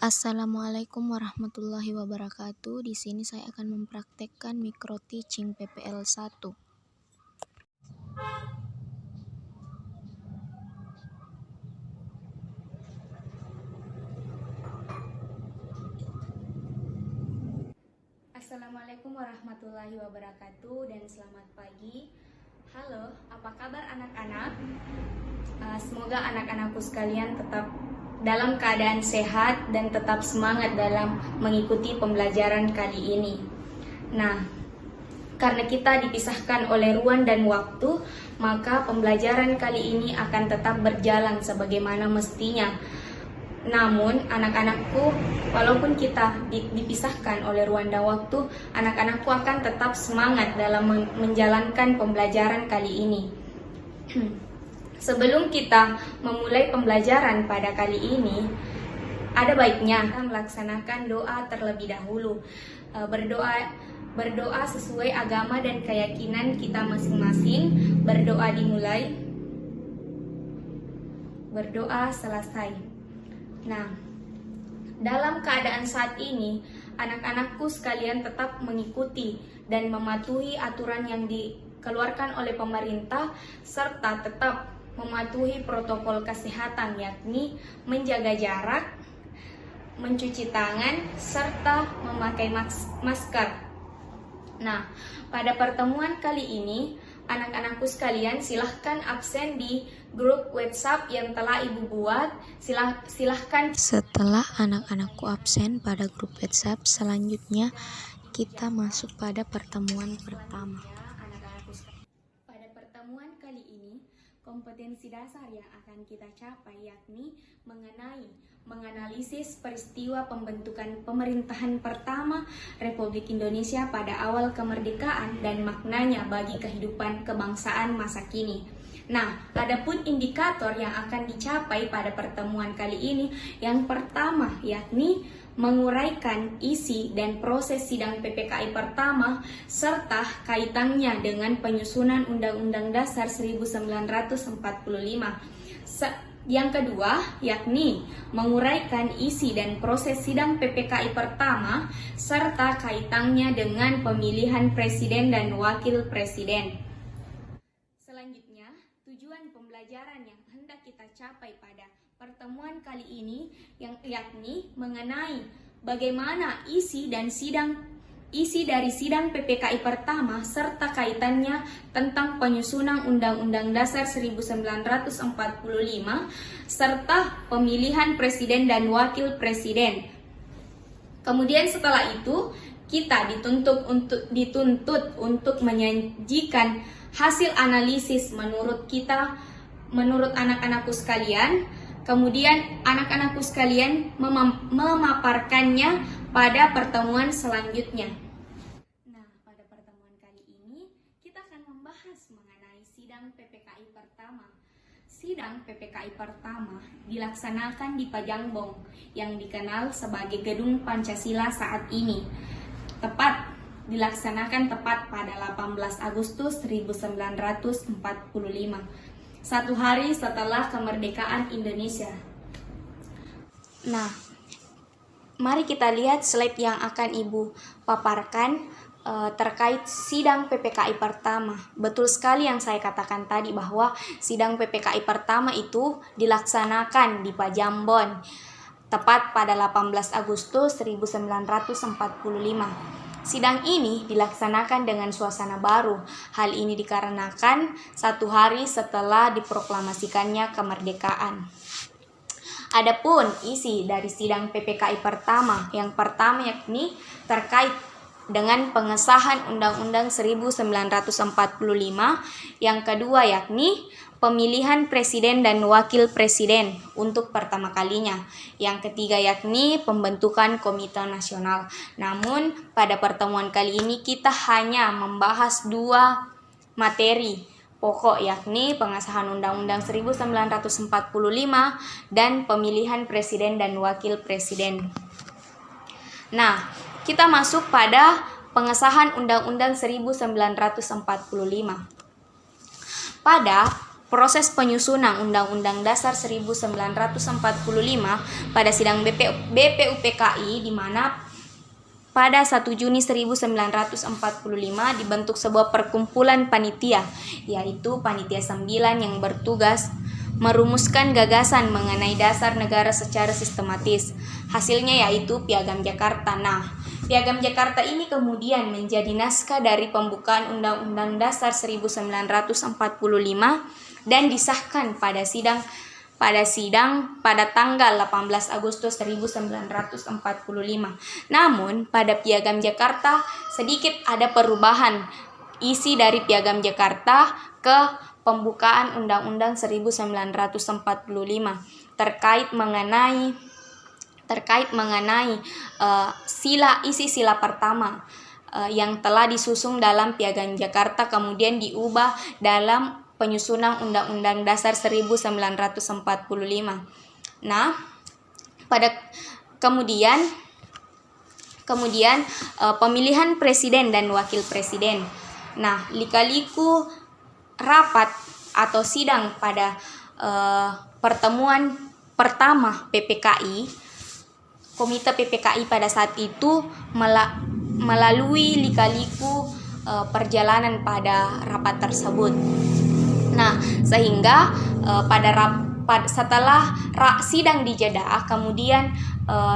Assalamualaikum warahmatullahi wabarakatuh. Di sini saya akan mempraktekkan micro teaching PPL 1. Assalamualaikum warahmatullahi wabarakatuh dan selamat pagi. Halo, apa kabar anak-anak? Semoga anak-anakku sekalian tetap dalam keadaan sehat dan tetap semangat dalam mengikuti pembelajaran kali ini. Nah, karena kita dipisahkan oleh ruang dan waktu, maka pembelajaran kali ini akan tetap berjalan sebagaimana mestinya. Namun, anak-anakku, walaupun kita dipisahkan oleh ruang dan waktu, anak-anakku akan tetap semangat dalam menjalankan pembelajaran kali ini. Sebelum kita memulai pembelajaran pada kali ini, ada baiknya kita melaksanakan doa terlebih dahulu. Berdoa sesuai agama dan keyakinan kita masing-masing. Berdoa dimulai, berdoa selesai. Nah, dalam keadaan saat ini, anak-anakku sekalian tetap mengikuti dan mematuhi aturan yang dikeluarkan oleh pemerintah, serta tetap mematuhi protokol kesehatan, yakni menjaga jarak, mencuci tangan, serta memakai masker. Nah, pada pertemuan kali ini, anak-anakku sekalian silahkan absen di grup WhatsApp yang telah Ibu buat. Silahkan. Setelah anak-anakku absen pada grup WhatsApp, selanjutnya kita masuk pada pertemuan pertama. Pada pertemuan kali ini, kompetensi dasar yang akan kita capai yakni menganalisis peristiwa pembentukan pemerintahan pertama Republik Indonesia pada awal kemerdekaan dan maknanya bagi kehidupan kebangsaan masa kini. Nah, adapun indikator yang akan dicapai pada pertemuan kali ini, yang pertama yakni menguraikan isi dan proses sidang PPKI pertama serta kaitannya dengan penyusunan Undang-Undang Dasar 1945. Yang kedua yakni menguraikan isi dan proses sidang PPKI pertama serta kaitannya dengan pemilihan presiden dan wakil presiden. Selanjutnya, tujuan pembelajaran yang hendak kita capai pada pertemuan kali ini yakni mengenai bagaimana isi dari sidang PPKI pertama serta kaitannya tentang penyusunan Undang-Undang Dasar 1945 serta pemilihan presiden dan wakil presiden. Kemudian setelah itu kita dituntut untuk menyajikan hasil analisis menurut anak-anakku sekalian. Kemudian anak-anakku sekalian memaparkannya pada pertemuan selanjutnya. Nah, pada pertemuan kali ini kita akan membahas mengenai sidang PPKI pertama. Sidang PPKI pertama dilaksanakan di Pajangbong yang dikenal sebagai Gedung Pancasila saat ini. Dilaksanakan tepat pada 18 Agustus 1945. Satu hari setelah kemerdekaan Indonesia. Nah, mari kita lihat slide yang akan Ibu paparkan terkait sidang PPKI pertama. Betul sekali yang saya katakan tadi bahwa sidang PPKI pertama itu dilaksanakan di Pajangbong tepat pada 18 Agustus 1945. Sidang ini dilaksanakan dengan suasana baru. Hal ini dikarenakan satu hari setelah diproklamasikannya kemerdekaan. Adapun isi dari sidang PPKI pertama, yang pertama yakni terkait dengan pengesahan Undang-Undang 1945, yang kedua yakni pemilihan presiden dan wakil presiden untuk pertama kalinya. Yang ketiga yakni pembentukan komite nasional. Namun pada pertemuan kali ini kita hanya membahas dua materi pokok yakni pengesahan Undang-Undang 1945 dan pemilihan presiden dan wakil presiden. Nah, kita masuk pada pengesahan Undang-Undang 1945. Pada proses penyusunan Undang-Undang Dasar 1945 pada sidang BPUPKI, di mana pada 1 Juni 1945 dibentuk sebuah perkumpulan panitia, yaitu Panitia 9 yang bertugas merumuskan gagasan mengenai dasar negara secara sistematis. Hasilnya yaitu Piagam Jakarta. Nah, Piagam Jakarta ini kemudian menjadi naskah dari pembukaan Undang-Undang Dasar 1945 dan disahkan pada tanggal 18 Agustus 1945. Namun, pada Piagam Jakarta sedikit ada perubahan isi dari Piagam Jakarta ke pembukaan Undang-Undang 1945 terkait mengenai isi sila pertama yang telah disusun dalam Piagam Jakarta kemudian diubah dalam penyusunan Undang-Undang Dasar 1945. Nah, kemudian pemilihan presiden dan wakil presiden. Nah, lika-liku rapat atau sidang pada pertemuan pertama PPKI, Komite PPKI pada saat itu melalui lika-liku perjalanan pada rapat tersebut. Nah, sehingga setelah sidang di Jeddah, kemudian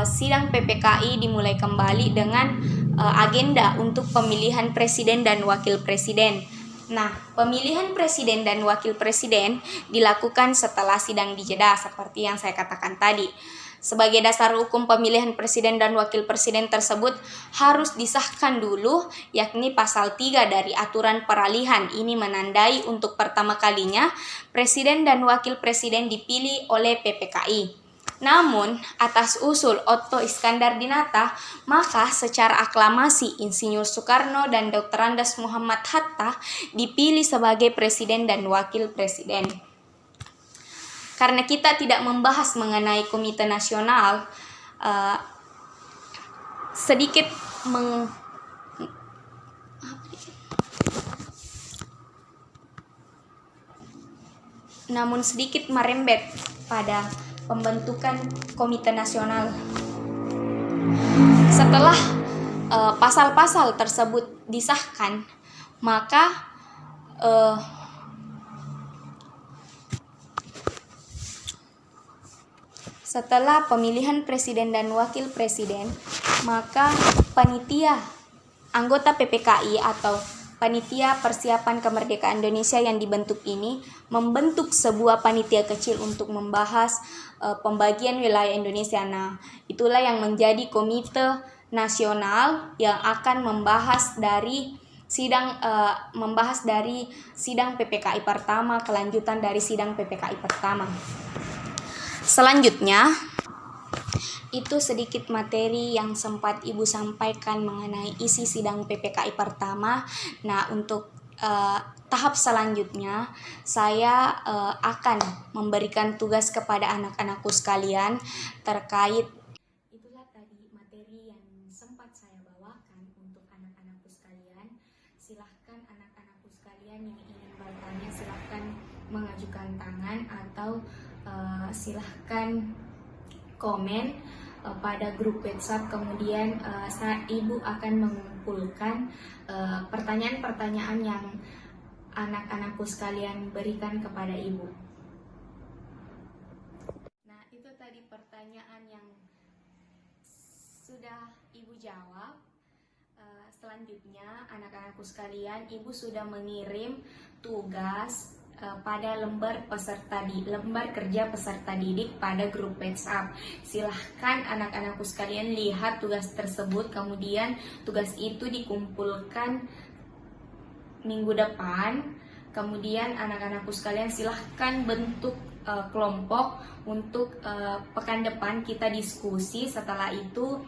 sidang PPKI dimulai kembali dengan agenda untuk pemilihan presiden dan wakil presiden. Nah, pemilihan presiden dan wakil presiden dilakukan setelah sidang di Jeddah seperti yang saya katakan tadi. Sebagai dasar hukum pemilihan presiden dan wakil presiden tersebut harus disahkan dulu, yakni pasal 3 dari aturan peralihan. Ini menandai untuk pertama kalinya presiden dan wakil presiden dipilih oleh PPKI. Namun, atas usul Otto Iskandar Dinata, maka secara aklamasi Insinyur Soekarno dan Dr. Andes Muhammad Hatta dipilih sebagai presiden dan wakil presiden. Karena kita tidak membahas mengenai Komite Nasional, sedikit merembet pada pembentukan Komite Nasional. Setelah pasal-pasal tersebut disahkan, maka setelah pemilihan presiden dan wakil presiden, maka anggota PPKI atau Panitia Persiapan Kemerdekaan Indonesia yang dibentuk ini membentuk sebuah panitia kecil untuk membahas pembagian wilayah Indonesia. Nah, itulah yang menjadi Komite Nasional yang akan membahas dari sidang PPKI pertama, kelanjutan dari sidang PPKI pertama. Selanjutnya, itu sedikit materi yang sempat Ibu sampaikan mengenai isi sidang PPKI pertama. Nah, untuk tahap selanjutnya, saya akan memberikan tugas kepada anak-anakku sekalian terkait. Itulah tadi materi yang sempat saya bawakan untuk anak-anakku sekalian. Silahkan anak-anakku sekalian yang ingin bertanya, silahkan mengajukan tangan atau silahkan komen pada grup WhatsApp. Kemudian Ibu akan mengumpulkan pertanyaan-pertanyaan yang anak-anakku sekalian berikan kepada Ibu. Nah, itu tadi pertanyaan yang sudah Ibu jawab. Selanjutnya, anak-anakku sekalian, Ibu sudah mengirim tugas pada lembar kerja peserta didik pada grup WhatsApp. Silahkan anak-anakku sekalian lihat tugas tersebut, kemudian tugas itu dikumpulkan minggu depan. Kemudian anak-anakku sekalian silahkan bentuk kelompok untuk pekan depan kita diskusi. Setelah itu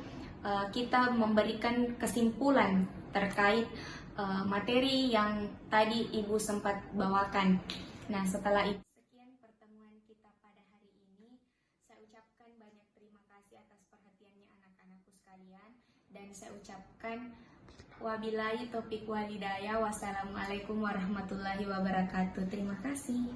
kita memberikan kesimpulan terkait materi yang tadi Ibu sempat bawakan. Nah, setelah itu, sekian pertemuan kita pada hari ini. Saya ucapkan banyak terima kasih atas perhatiannya anak-anakku sekalian, dan saya ucapkan wabillahi taufiq walhidayah. Wassalamualaikum warahmatullahi wabarakatuh. Terima kasih.